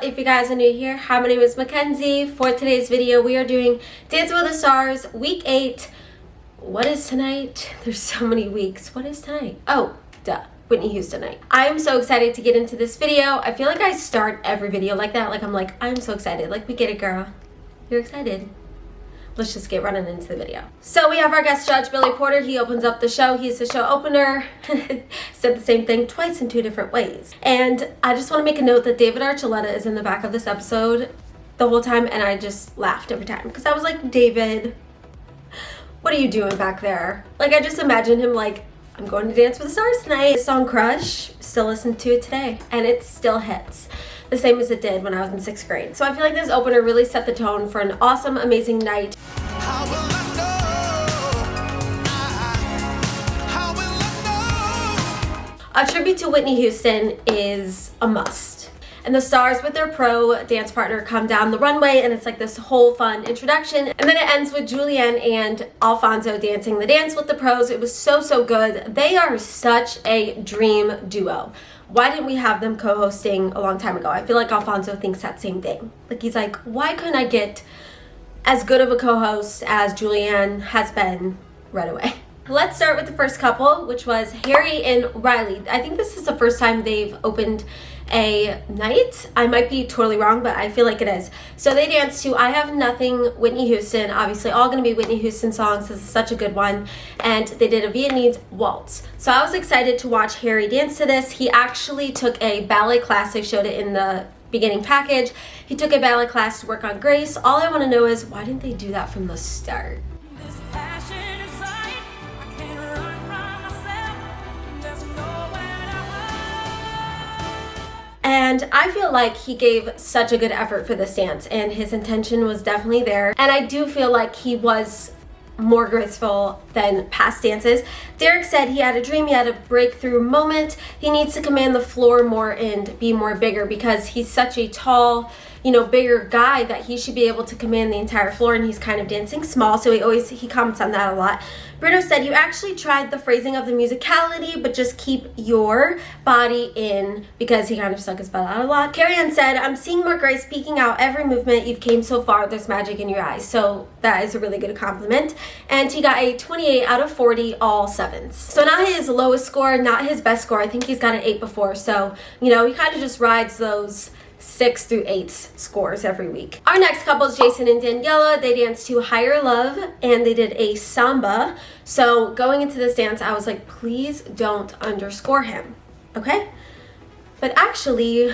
if you guys are new here, hi, my name is Mackenzie. For today's video, we are doing Dancing with the Stars, week 8. What is tonight? There's so many weeks. What is tonight? Oh, duh. Whitney Houston night. I am so excited to get into this video. I feel like I start every video like that. I'm so excited. Like, we get it, girl. You're excited. Let's just get running into the video. So we have our guest judge, Billy Porter. He opens up the show. He's the show opener. Said the same thing twice in 2 different ways. And I just want to make a note that David Archuleta is in the back of this episode the whole time, and I just laughed every time because I was like, David, what are you doing back there? Like, I just imagine him like, I'm going to dance with the stars tonight. This song Crush, still listen to it today, and it still hits. The same as it did when I was in 6th grade. So I feel like this opener really set the tone for an awesome, amazing night. How will I know? A tribute to Whitney Houston is a must. And the stars with their pro dance partner come down the runway, and it's like this whole fun introduction. And then it ends with Julianne and Alfonso dancing the dance with the pros. It was so, so good. They are such a dream duo. Why didn't we have them co-hosting a long time ago? I feel like Alfonso thinks that same thing. Like, he's like, why couldn't I get as good of a co-host as Julianne has been right away? Let's start with the first couple, which was Harry and Riley. I think this is the first time they've opened a night. I might be totally wrong, but I feel like it is. So they danced to I Have Nothing, Whitney Houston, obviously all going to be Whitney Houston songs. This is such a good one. And they did a Vietnamese waltz. So I was excited to watch Harry dance to this. He actually took a ballet class. They showed it in the beginning package. He took a ballet class to work on grace. All I want to know is, why didn't they do that from the start? And I feel like he gave such a good effort for this dance, and his intention was definitely there. And I do feel like he was more graceful than past dances. Derek said he had a dream, he had a breakthrough moment. He needs to command the floor more and be more bigger because he's such a tall, bigger guy that he should be able to command the entire floor, and he's kind of dancing small, so he comments on that a lot. Bruno said, you actually tried the phrasing of the musicality, but just keep your body in, because he kind of stuck his butt out a lot. Carrie Ann said, I'm seeing more grace peeking out every movement. You've came so far, there's magic in your eyes. So that is a really good compliment. And he got a 28 out of 40, all 7s. So not his lowest score, not his best score. I think he's got an 8 before. So, he kind of just rides those 6 through 8 scores every week. Our next couple is Jason and Daniela. They danced to Higher Love, and they did a samba. So going into this dance, I was like, please don't underscore him, okay? But actually,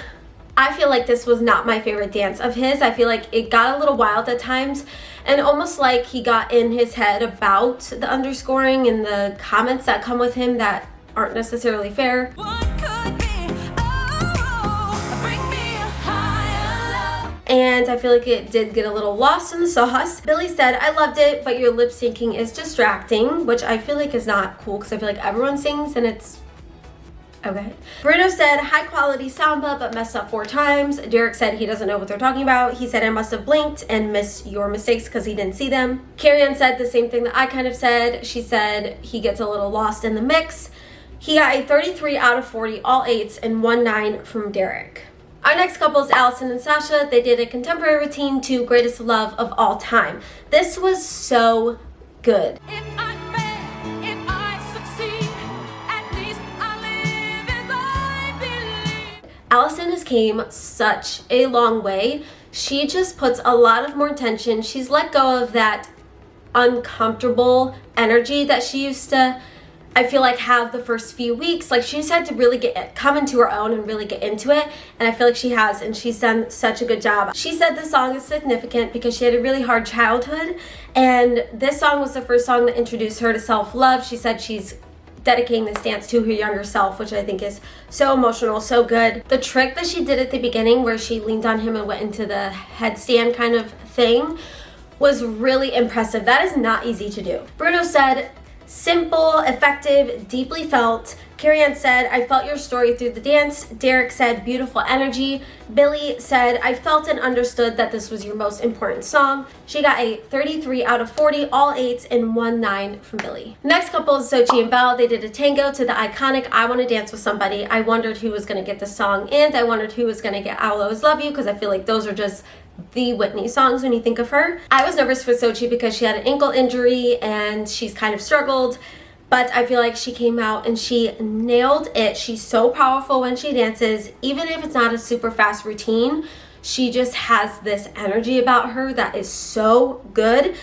I feel like this was not my favorite dance of his. I feel like it got a little wild at times, and almost like he got in his head about the underscoring and the comments that come with him that aren't necessarily fair. And I feel like it did get a little lost in the sauce. Billy said, I loved it, but your lip syncing is distracting, which I feel like is not cool because I feel like everyone sings and it's okay. Bruno said, high quality samba, but messed up 4 times. Derek said he doesn't know what they're talking about. He said, I must have blinked and missed your mistakes because he didn't see them. Carrie Ann said the same thing that I kind of said. She said he gets a little lost in the mix. He got a 33 out of 40, all 8s, and 1 9 from Derek. Our next couple is Allison and Sasha. They did a contemporary routine to Greatest Love of All Time. This was so good. If I fail, if I succeed, at least I live as I believe. Allison has came such a long way. She just puts a lot of more attention. She's let go of that uncomfortable energy that she used to, I feel like, have the first few weeks. Like, she's had to really come into her own and really get into it, and I feel like she has, and she's done such a good job. She said the song is significant because she had a really hard childhood, and this song was the first song that introduced her to self-love. She said she's dedicating this dance to her younger self, which I think is so emotional, so good. The trick that she did at the beginning where she leaned on him and went into the headstand kind of thing was really impressive. That is not easy to do. Bruno said, simple, effective, deeply felt. Carrie Ann said, I felt your story through the dance. Derek said, beautiful energy. Billy said, I felt and understood that this was your most important song. She got a 33 out of 40, all 8s and 1 9 from Billy. Next couple is Sochi and Belle. They did a tango to the iconic I Want to Dance with Somebody. I wondered who was going to get the song, and I wondered who was going to get I'll Always Love You, because I feel like those are just the Whitney songs when you think of her. I was nervous for Sochi because she had an ankle injury and she's kind of struggled. But I feel like she came out and she nailed it. She's so powerful when she dances. Even if it's not a super fast routine, she just has this energy about her that is so good.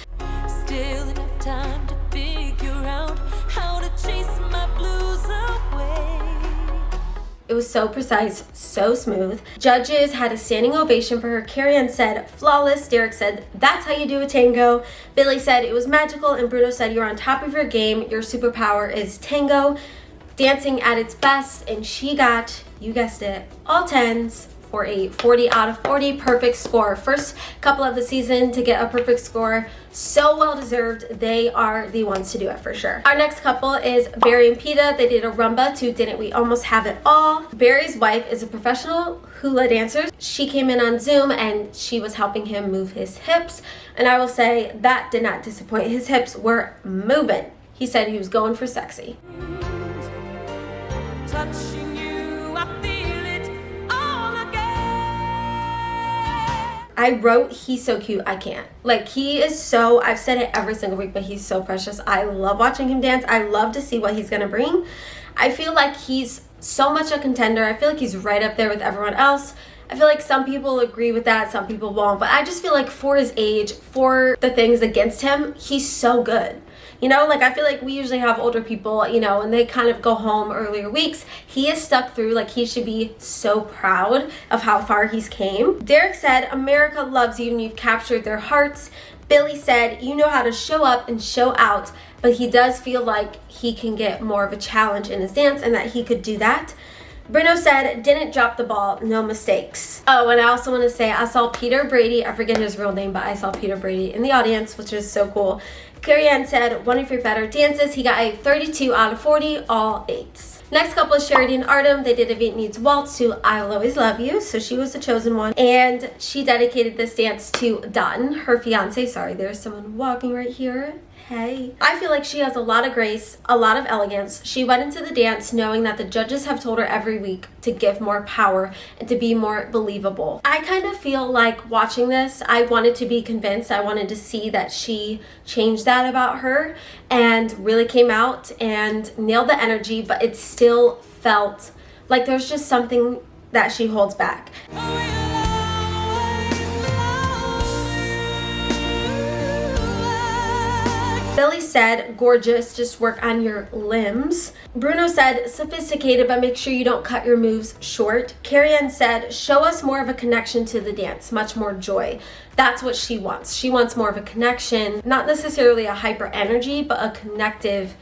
Still enough time to figure out how to chase my blues away. It was so precise, so smooth. Judges had a standing ovation for her. Carrie Ann said, flawless. Derek said, that's how you do a tango. Billy said, it was magical. And Bruno said, you're on top of your game. Your superpower is tango, dancing at its best. And she got, you guessed it, all 10s for a 40 out of 40 perfect score. First couple of the season to get a perfect score. So well deserved. They are the ones to do it for sure. Our next couple is Barry and Peta. They did a rumba to Didn't We Almost Have It All. Barry's wife is a professional hula dancer. She came in on Zoom and she was helping him move his hips. And I will say that did not disappoint. His hips were moving. He said he was going for sexy. Touching you, I feel it all again. I wrote, he's so cute, I can't. Like, he is so, I've said it every single week, but he's so precious. I love watching him dance. I love to see what he's gonna bring. I feel like he's so much a contender. I feel like he's right up there with everyone else. I feel like some people agree with that, some people won't, but I just feel like for his age, for the things against him, he's so good. You know, like I feel like we usually have older people, you know, and they kind of go home earlier weeks. He is stuck through, like he should be so proud of how far he's came. Derek said, America loves you and you've captured their hearts. Billy said, you know how to show up and show out, but he does feel like he can get more of a challenge in his dance and that he could do that. Bruno said, didn't drop the ball, no mistakes. Oh, and I also want to say I saw Peter Brady, I forget his real name, but I saw Peter Brady in the audience, which is so cool. Carrie Ann said, one of your better dances. He got a 32 out of 40, all 8s. Next couple is Charity and Artem. They did a Vietnamese waltz to I'll Always Love You, so she was the chosen one. And she dedicated this dance to Don, her fiance. Sorry, there's someone walking right here. Hey. I feel like she has a lot of grace, a lot of elegance. She went into the dance knowing that the judges have told her every week to give more power and to be more believable. I kind of feel like watching this, I wanted to be convinced. I wanted to see that she changed that about her and really came out and nailed the energy, but it still felt like there's just something that she holds back. Billy said, gorgeous, just work on your limbs. Bruno said, sophisticated, but make sure you don't cut your moves short. Carrie Ann said, show us more of a connection to the dance, much more joy. That's what she wants. She wants more of a connection, not necessarily a hyper energy, but a connective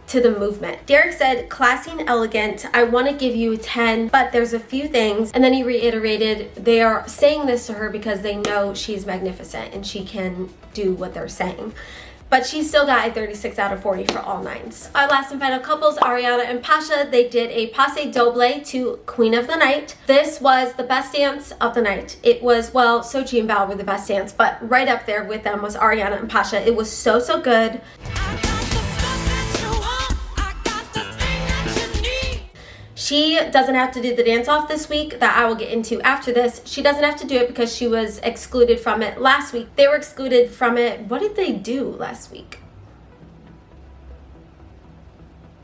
to the movement. Derek said, classy and elegant. I want to give you a 10, but there's a few things. And then he reiterated, they are saying this to her because they know she's magnificent and she can do what they're saying. But she still got a 36 out of 40 for all 9s. Our last and final couples, Ariana and Pasha, they did a passe doble to Queen of the Night. This was the best dance of the night. It was, well, Sochi and Bao were the best dance, but right up there with them was Ariana and Pasha. It was so, so good. She doesn't have to do the dance off this week that I will get into after this. She doesn't have to do it because she was excluded from it last week. They were excluded from it. What did they do last week?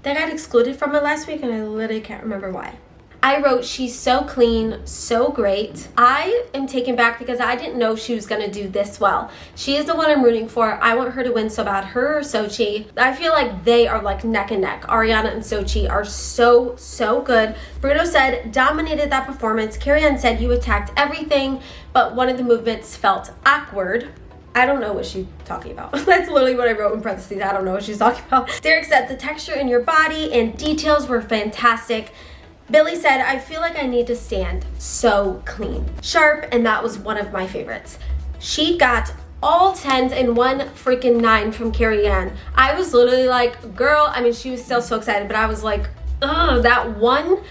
They got excluded from it last week and I literally can't remember why. I wrote, she's so clean, so great. I am taken back because I didn't know she was gonna do this well. She is the one I'm rooting for. I want her to win so bad. Her or Sochi. I feel like they are like neck and neck. Ariana and Sochi are so, so good. Bruno said, dominated that performance. Carrie Ann said, you attacked everything, but one of the movements felt awkward. I don't know what she's talking about. That's literally what I wrote in parentheses. I don't know what she's talking about. Derek said, the texture in your body and details were fantastic. Billy said, I feel like I need to stand so clean. Sharp, and that was one of my favorites. She got all 10s and 1 freaking 9 from Carrie Ann. I was literally like, girl, I mean, she was still so excited, but I was like, that one,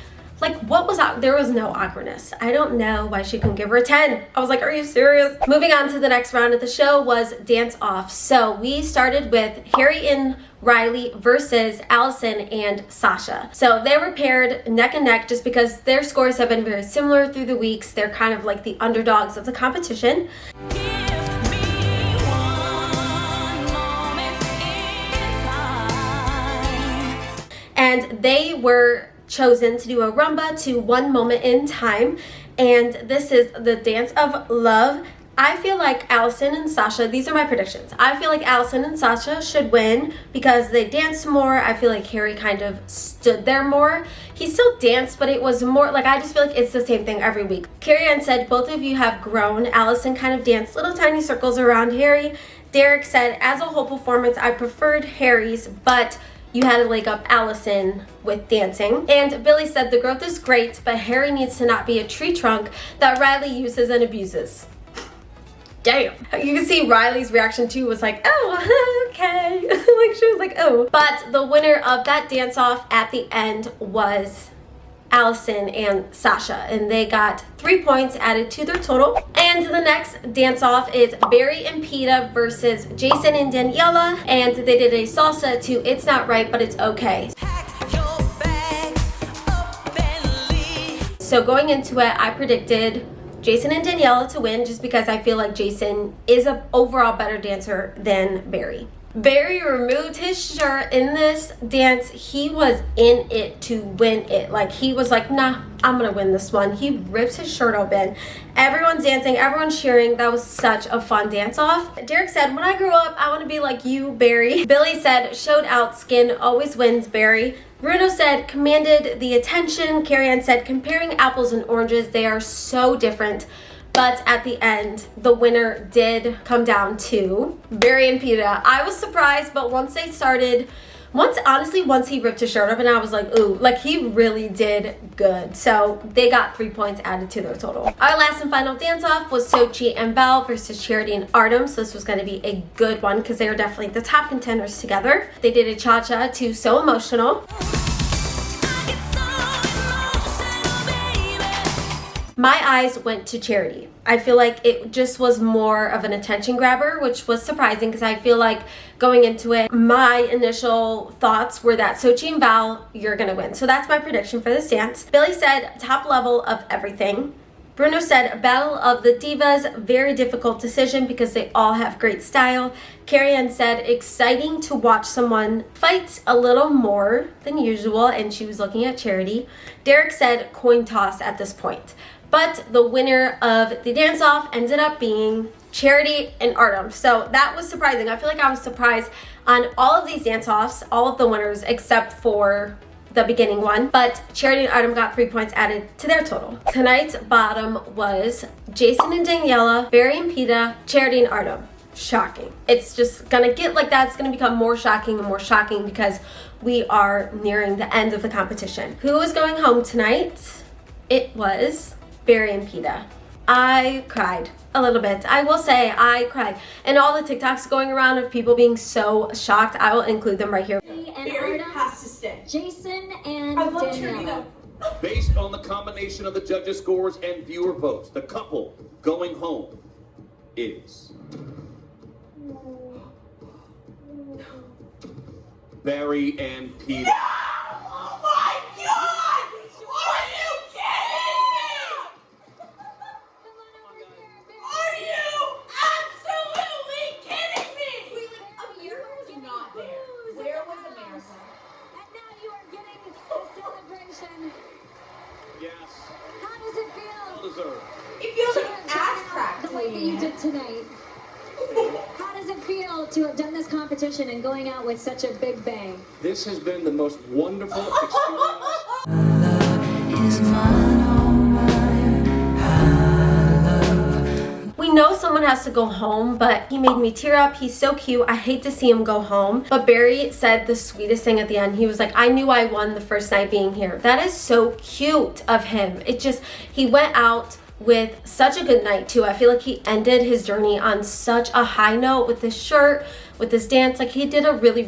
like, what was that? There was no awkwardness. I don't know why she couldn't give her a 10. I was like, are you serious? Moving on to the next round of the show was Dance Off. So we started with Harry and Riley versus Allison and Sasha. So they were paired neck and neck just because their scores have been very similar through the weeks. They're kind of like the underdogs of the competition. And they were chosen to do a rumba to One Moment in Time, and this is the Dance of Love. I feel like Allison and Sasha, these are my predictions. I feel like Allison and Sasha should win because they danced more. I feel like Harry kind of stood there more. He still danced, but it was more like, I just feel like it's the same thing every week. Carrie Ann said both of you have grown. Allison kind of danced little tiny circles around Harry. Derek said as a whole performance, I preferred Harry's, but you had to leg up Allison with dancing. And Billy said the growth is great, but Harry needs to not be a tree trunk that Riley uses and abuses. Damn. You can see Riley's reaction too was like, oh, okay. Like she was like, oh. But the winner of that dance off at the end was Allison and Sasha, and they got 3 points added to their total. And the next dance off is Barry and Peta versus Jason and Daniela, and they did a salsa to It's Not Right But It's Okay. So going into it, I predicted Jason and Daniela to win just because I feel like Jason is an overall better dancer than Barry. Barry removed his shirt in this dance. He was in it to win it. Like he was like, nah, I'm gonna win this one. He rips his shirt open. Everyone's dancing, everyone's cheering. That was such a fun dance off. Derek said, when I grow up, I wanna be like you, Barry. Billy said, showed out, skin always wins, Barry. Bruno said, commanded the attention. Carrie Ann said, comparing apples and oranges, they are so different. But at the end, the winner did come down to Barry and Peta. I was surprised, but once they started, once he ripped his shirt up, and I was like, ooh, like he really did good. So they got 3 points added to their total. Our last and final dance off was Sochi and Belle versus Charity and Artem. So this was going to be a good one because they were definitely the top contenders together. They did a cha-cha to So Emotional. My eyes went to Charity. I feel like it just was more of an attention grabber, which was surprising because I feel like going into it, my initial thoughts were that Sochi and Val, you're gonna win. So that's my prediction for this dance. Billy said top level of everything. Bruno said Battle of the Divas, very difficult decision because they all have great style. Carrie Ann said exciting to watch someone fight a little more than usual, and she was looking at Charity. Derek said coin toss at this point. But the winner of the dance-off ended up being Charity and Artem. So that was surprising. I feel like I was surprised on all of these dance-offs, all of the winners except for the beginning one. But Charity and Artem got 3 points added to their total. Tonight's bottom was Jason and Daniela, Barry and Peta, Charity and Artem. Shocking. It's just gonna get like that. It's gonna become more shocking and more shocking because we are nearing the end of the competition. Who is going home tonight? It was Barry and Peta. I cried a little bit. I will say I cried. And all the TikToks going around of people being so shocked, I will include them right here. Barry has to stay. Jason and I love Daniela. Based on the combination of the judges' scores and viewer votes, the couple going home is Barry and Peta. Oh my God! Are you kidding me? Are you absolutely kidding me? America was not there. Where was America? And now you are getting the celebration. Yes. How does it feel? Well deserved. It feels to like have ass done crack the to way that you me. did tonight? How does it feel to have done this competition and going out with such a big bang? This has been the most wonderful experience. We know someone has to go home, but he made me tear up. He's so cute. I hate to see him go home. But Barry said the sweetest thing at the end. He was like, I knew I won the first night being here. That is so cute of him. It just, he went out with such a good night too. I feel like he ended his journey on such a high note with this shirt, with this dance. Like, he did a really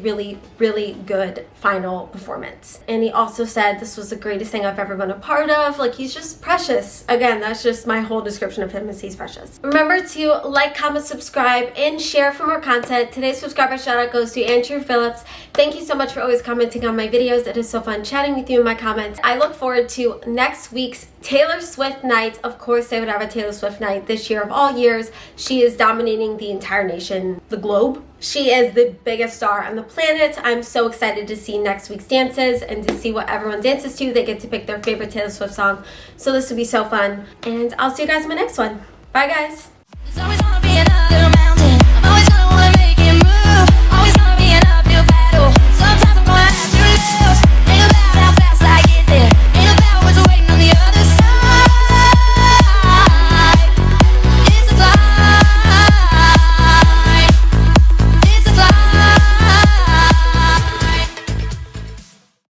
good final performance. And he also said this was the greatest thing I've ever been a part of. Like, he's just precious. Again, that's just my whole description of him, is he's precious. Remember to like, comment, subscribe, and share for more content. Today's subscriber shout out goes to Andrew Phillips. Thank you so much for always commenting on my videos. It is so fun chatting with you in my comments. I look forward to next week's Taylor Swift night. Of course, they would have a Taylor Swift night this year of all years. She is dominating the entire nation, the globe. She is the biggest star on the planet. I'm so excited to see next week's dances and to see what everyone dances to. They get to pick their favorite Taylor Swift song. So this will be so fun. And I'll see you guys in my next one. Bye, guys. There's always gonna be another